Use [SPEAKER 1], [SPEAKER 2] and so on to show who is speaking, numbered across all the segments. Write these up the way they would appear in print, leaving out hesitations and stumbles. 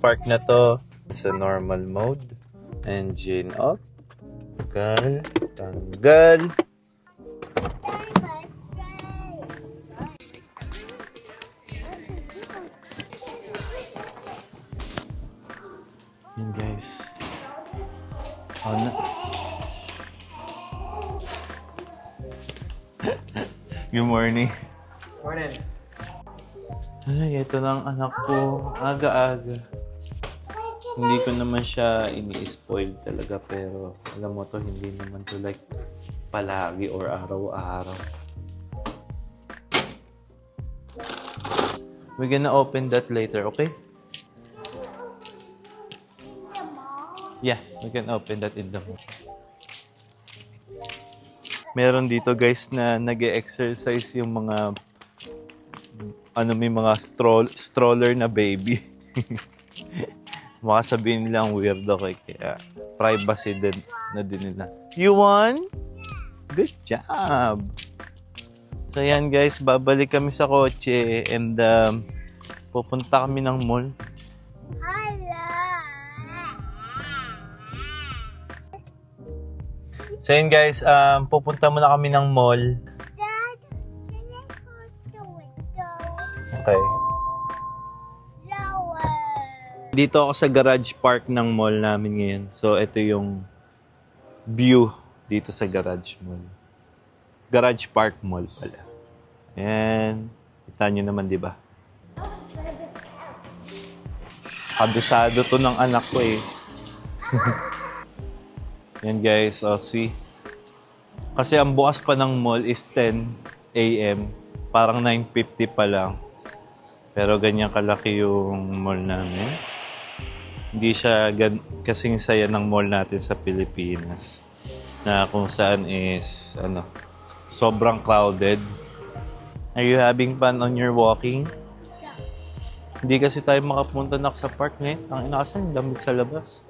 [SPEAKER 1] park na to sa normal mode. Engine up. Tanggal. Tanggal. Yan guys. Oh, na. Good morning.
[SPEAKER 2] Morning.
[SPEAKER 1] Ay, ito lang anak ko. Aga-aga. Hindi ko naman siya ini-spoil talaga, pero alam mo to, hindi naman to like palagi or araw-araw. We're gonna open that later, okay? Yeah, we can open that in the mall. Meron dito guys na nag-e-exercise yung mga may mga stroller na baby. Baka sabihin nilang weirdo kaya privacy din na din nila. You won? Good job! So yan guys, babalik kami sa kotse and pupunta kami ng mall. So yun guys, pupunta muna kami ng mall.
[SPEAKER 3] Dad, can I close the window?
[SPEAKER 1] Okay.
[SPEAKER 3] Lower.
[SPEAKER 1] Dito ako sa garage park ng mall namin ngayon. So ito yung view dito sa garage mall. Garage park mall pala. Ayan. Kita nyo naman, di ba? Kabisado to ng anak ko eh. Yan guys, see. Kasi ang bukas pa ng mall is 10 a.m. Parang 9:50 pa lang. Pero ganyan kalaki yung mall namin. Hindi siya kasing saya ng mall natin sa Pilipinas. Na kung saan is, sobrang crowded. Are you having fun on your walking? Hindi kasi tayo makapunta na sa park ngayon. Ang inakasan, lamig sa labas.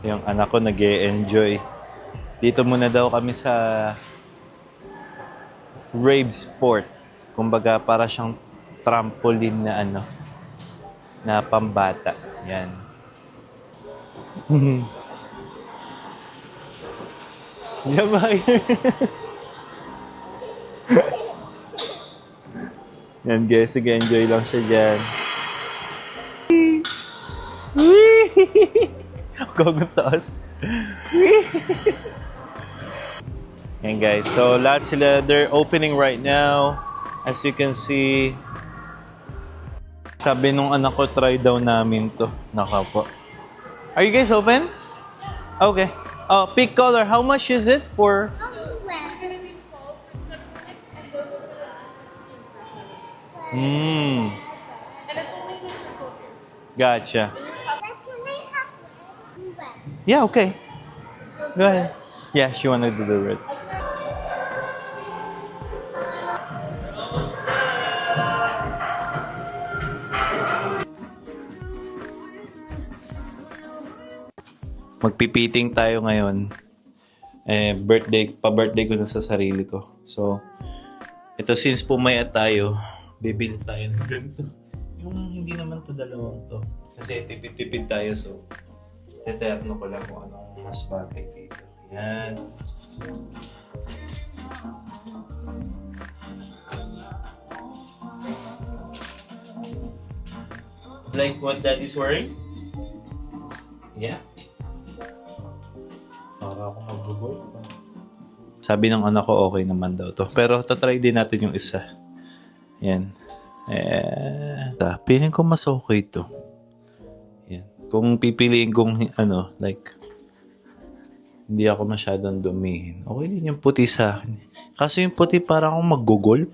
[SPEAKER 1] Yung anak ko nag-e-enjoy. Dito muna daw kami sa Rave Sport. Kumbaga para siyang trampoline na na pambata. Yan. Yabay. Yan guys, nag-enjoy lang siya dyan. Gagawin And guys, so lahat sila, they're opening right now. As you can see, sabi nung anak ko, try daw namin to. Naka po. Are you guys open? Okay. Oh, pick color. How much is it for?
[SPEAKER 3] It's
[SPEAKER 4] gonna be 12 for 7 minutes and then 15 for 7 minutes. And it's only in a circle here.
[SPEAKER 1] Gotcha.
[SPEAKER 3] Dad, can I have red?
[SPEAKER 1] Yeah, okay. Go ahead. Yeah, she wanted to do it. Magpipiting tayo ngayon. Pa-birthday ko na sa sarili ko. So, ito since pumaya tayo, bibili tayo ng ganito. Yung hindi naman to dalawang to. Kasi tipid-tipid tayo, so eterno ko lang kung anong mas bagay dito. Yan. Like what Daddy's wearing? Yeah. Para ako mag-google. Sabi ng anak ko, okay naman daw to. Pero tatry din natin yung isa. Yan. Feeling ko mas okay to. Yan. Kung pipiliin kong like, hindi ako masyadong dumihin. Okay din yung puti sa akin. Kaso yung puti parang akong mag-golf.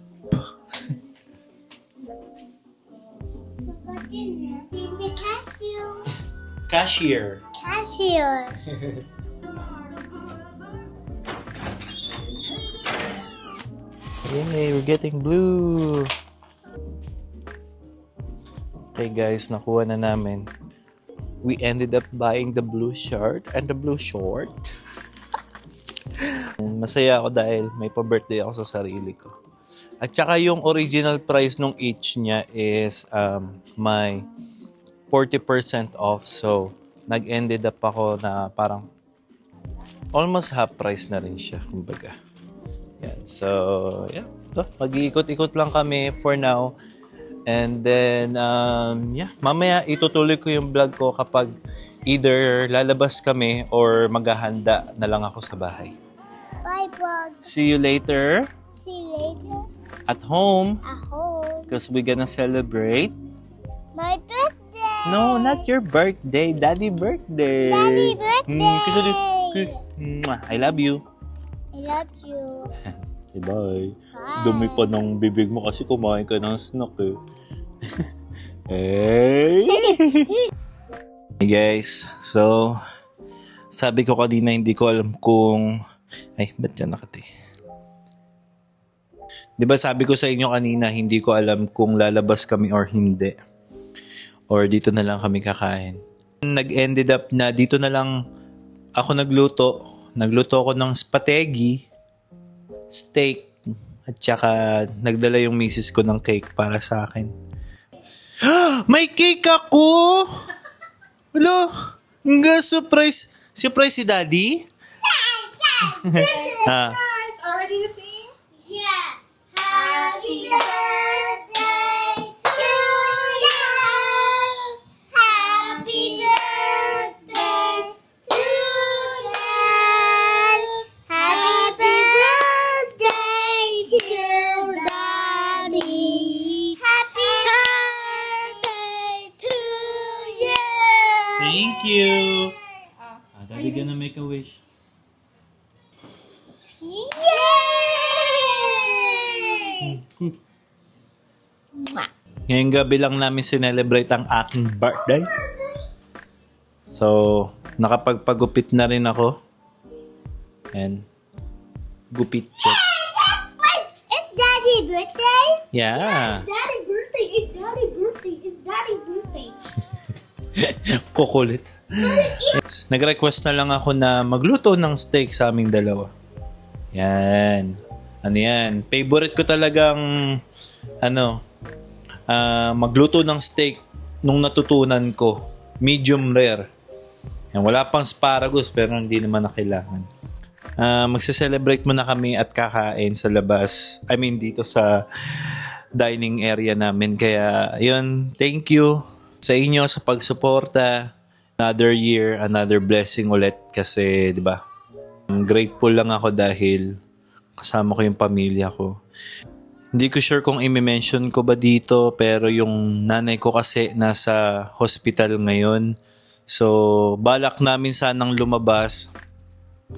[SPEAKER 3] The
[SPEAKER 1] Cashier.
[SPEAKER 3] cashier.
[SPEAKER 1] Yay, we're getting blue. Okay guys, nakuha na namin. We ended up buying the blue shirt and the blue short. Masaya ako dahil may pa-birthday ako sa sarili ko. At saka yung original price nung each niya is may 40% off. So, nag-ended up ako na parang almost half price na rin siya, kumbaga. Yan. So, yeah. Mag-iikot-ikot lang kami for now. And then, mamaya itutuloy ko yung vlog ko kapag either lalabas kami or maghahanda na lang ako sa bahay.
[SPEAKER 3] Bye, vlog.
[SPEAKER 1] See you later
[SPEAKER 3] See you later.
[SPEAKER 1] at home
[SPEAKER 3] At home.
[SPEAKER 1] because we're gonna celebrate.
[SPEAKER 3] My birthday.
[SPEAKER 1] No, not your birthday. Daddy birthday.
[SPEAKER 3] Daddy birthday.
[SPEAKER 1] Kiss ulit. Kiss. Mwah. I love you.
[SPEAKER 3] I love you.
[SPEAKER 1] Okay, bye.
[SPEAKER 3] Bye.
[SPEAKER 1] Dumi pa ng bibig mo kasi kumain ka ng snack eh. Hey! Hey guys, so sabi ko kanina hindi ko alam kung... Ay, ba't dyan nakati? Di ba sabi ko sa inyo kanina hindi ko alam kung lalabas kami or hindi. Or dito na lang kami kakain. Nag-ended up na dito na lang ako nagluto. Nagluto ako ng spaghetti, steak, at saka nagdala yung misis ko ng cake para sa akin. May cake ako! Hello? Nga, surprise. Surprise si Daddy? Ah,
[SPEAKER 4] Guys, already to sing?
[SPEAKER 3] Yeah. Happy birthday to you. Happy birthday to you. Happy birthday to Daddy. Happy birthday to you.
[SPEAKER 1] thank you. Daddy gonna make a wish.
[SPEAKER 3] Yay!
[SPEAKER 1] Ngayong gabi lang namin sinelebrate ang aking birthday. So, nakapagpagupit na rin ako. And, gupit check.
[SPEAKER 3] It's Daddy's birthday.
[SPEAKER 1] Yeah.
[SPEAKER 3] Daddy birthday. It's Daddy birthday. It's Daddy birthday.
[SPEAKER 1] Kukulit. Nag-request na lang ako na magluto ng steak sa aming dalawa. Yan. Ano yan? Favorite ko talagang magluto ng steak nung natutunan ko. Medium rare. Yan, wala pang asparagus pero hindi naman na kailangan. Magse-celebrate muna kami at kakain sa labas. I mean dito sa dining area namin. Kaya yun, thank you sa inyo sa pagsuporta. Another year, another blessing ulit kasi 'di ba? Grateful lang ako dahil kasama ko yung pamilya ko. Hindi ko sure kung i-mention ko ba dito pero yung nanay ko kasi nasa hospital ngayon. So, balak namin sanang lumabas.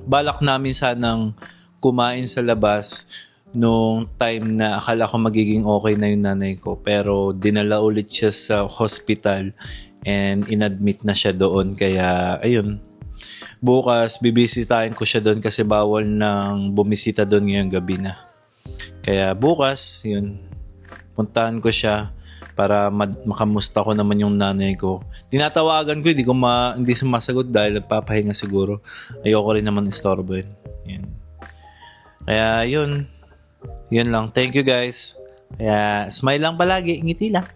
[SPEAKER 1] Balak namin sanang kumain sa labas nung time na akala ko magiging okay na yung nanay ko. Pero dinala ulit siya sa hospital and inadmit na siya doon. Kaya, ayun. Bukas, bibisitahin ko siya doon kasi bawal nang bumisita doon ngayong gabi na. Kaya bukas, yun, puntahan ko siya para makamusta ko naman yung nanay ko. Tinatawagan ko, hindi sumasagot dahil nagpapahinga siguro. Ayoko rin naman istorbo yun. Yun. Kaya yun lang. Thank you guys. Kaya smile lang palagi, ngiti lang.